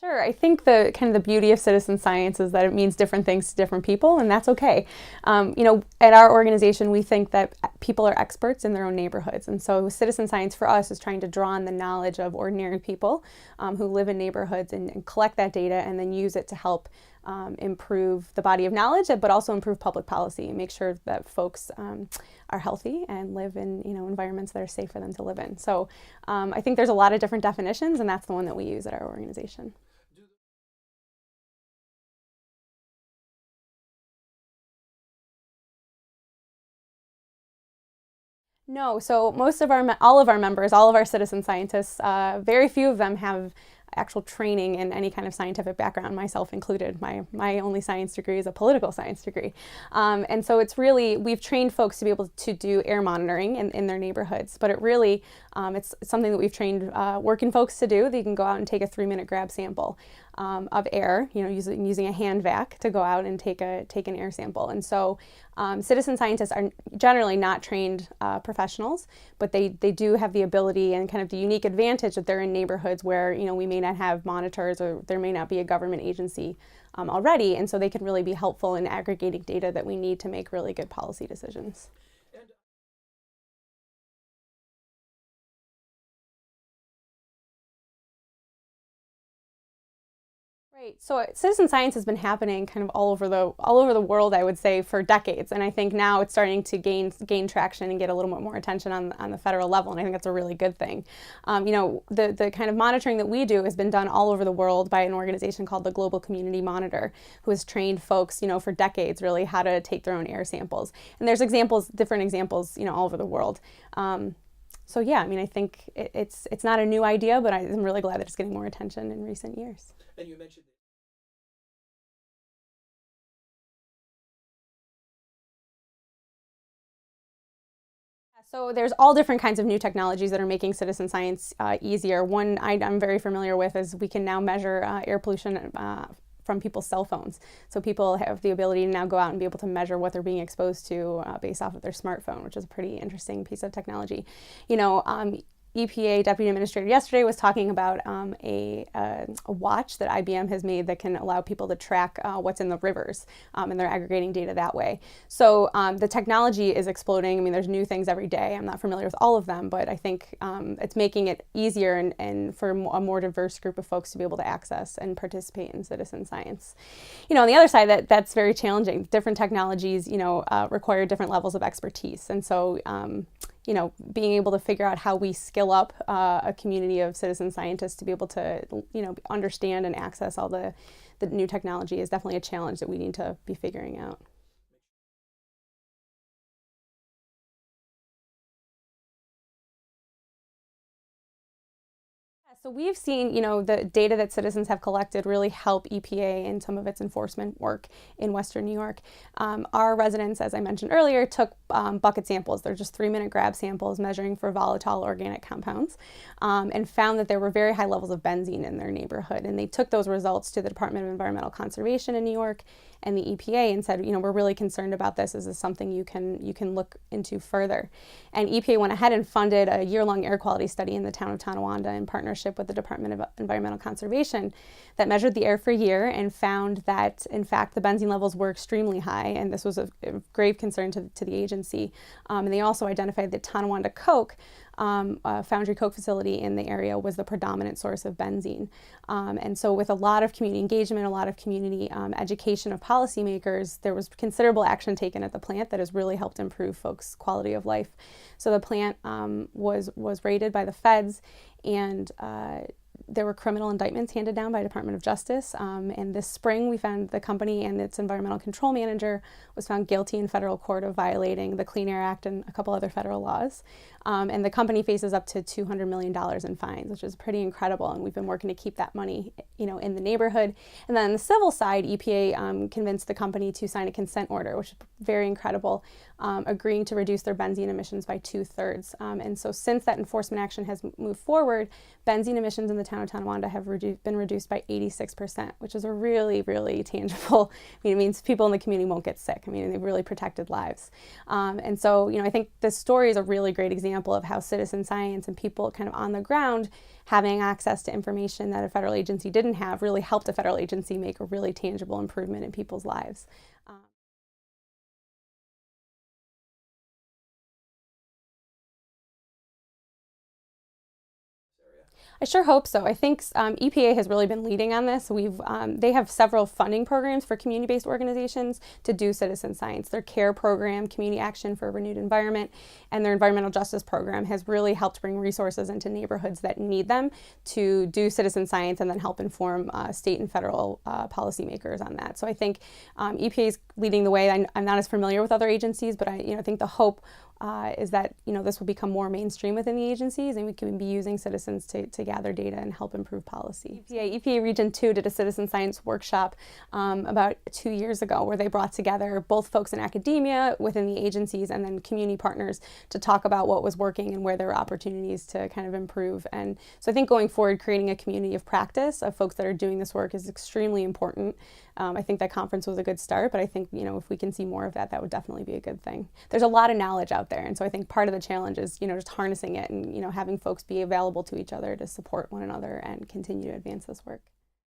Sure. I think the kind of the beauty of citizen science is that it means different things to different people, and that's okay. At our organization, we think that people are experts in their own neighborhoods, and so citizen science for us is trying to draw on the knowledge of ordinary people who live in neighborhoods and collect that data and then use it to help improve the body of knowledge, but also improve public policy and make sure that folks are healthy and live in environments that are safe for them to live in. So I think there's a lot of different definitions, and that's the one that we use at our organization. No, so all of our members, all of our citizen scientists, very few of them have actual training in any kind of scientific background, myself included. My only science degree is a political science degree. And so we've trained folks to be able to do air monitoring in their neighborhoods, but it's something that we've trained working folks to do. They can go out and take a 3-minute grab sample of air, using a hand vac to go out and take an air sample. And so citizen scientists are generally not trained professionals, but they do have the ability and kind of the unique advantage that they're in neighborhoods where we may not have monitors or there may not be a government agency already, and so they can really be helpful in aggregating data that we need to make really good policy decisions. Right. So citizen science has been happening kind of all over the world, I would say, for decades, and I think now it's starting to gain traction and get a little bit more attention on the federal level, and I think that's a really good thing. The kind of monitoring that we do has been done all over the world by an organization called the Global Community Monitor, who has trained folks, for decades, really, how to take their own air samples. And there's different examples, all over the world. So yeah, I mean, I think it's not a new idea, but I'm really glad that it's getting more attention in recent years. And you mentioned So there's all different kinds of new technologies that are making citizen science easier. One I'm very familiar with is we can now measure air pollution from people's cell phones. So people have the ability to now go out and be able to measure what they're being exposed to based off of their smartphone, which is a pretty interesting piece of technology. EPA Deputy Administrator yesterday was talking about a watch that IBM has made that can allow people to track what's in the rivers, and they're aggregating data that way. So the technology is exploding. I mean, there's new things every day. I'm not familiar with all of them, but I think it's making it easier and for a more diverse group of folks to be able to access and participate in citizen science. On the other side, that's very challenging. Different technologies, require different levels of expertise, and so being able to figure out how we skill up a community of citizen scientists to be able to, understand and access all the new technology is definitely a challenge that we need to be figuring out. So we've seen, the data that citizens have collected really help EPA in some of its enforcement work in Western New York. Our residents, as I mentioned earlier, took bucket samples. They're just 3-minute grab samples measuring for volatile organic compounds, and found that there were very high levels of benzene in their neighborhood. And they took those results to the Department of Environmental Conservation in New York and the EPA and said, we're really concerned about this. Is this something you can look into further? And EPA went ahead and funded a year-long air quality study in the town of Tonawanda in partnership with the Department of Environmental Conservation that measured the air for a year and found that, in fact, the benzene levels were extremely high, and this was a grave concern to the agency. And they also identified that Tonawanda Coke, a foundry coke facility in the area, was the predominant source of benzene. And so with a lot of community engagement, a lot of community education of policymakers, there was considerable action taken at the plant that has really helped improve folks' quality of life. So the plant was raided by the feds, and there were criminal indictments handed down by Department of Justice. And this spring, we found the company and its environmental control manager was found guilty in federal court of violating the Clean Air Act and a couple other federal laws. And the company faces up to $200 million in fines, which is pretty incredible. And we've been working to keep that money, in the neighborhood. And then on the civil side, EPA convinced the company to sign a consent order, which is very incredible, agreeing to reduce their benzene emissions by 2/3. And so since that enforcement action has moved forward, benzene emissions in the town downtown Tonawanda have been reduced by 86%, which is a really, really tangible, it means people in the community won't get sick. They've really protected lives. And so, I think this story is a really great example of how citizen science and people kind of on the ground having access to information that a federal agency didn't have really helped a federal agency make a really tangible improvement in people's lives. I sure hope so. I think EPA has really been leading on this. They have several funding programs for community-based organizations to do citizen science. Their CARE program, Community Action for a Renewed Environment, and their environmental justice program has really helped bring resources into neighborhoods that need them to do citizen science and then help inform state and federal policymakers on that. So I think EPA is leading the way. I'm not as familiar with other agencies, but I think the hope is that this will become more mainstream within the agencies, and we can be using citizens to gather data and help improve policy. EPA Region 2 did a citizen science workshop about 2 years ago where they brought together both folks in academia within the agencies and then community partners to talk about what was working and where there were opportunities to kind of improve. And so I think going forward, creating a community of practice of folks that are doing this work is extremely important. I think that conference was a good start, but I think if we can see more of that, that would definitely be a good thing. There's a lot of knowledge out there, and so I think part of the challenge is just harnessing it and having folks be available to each other to support one another and continue to advance this work.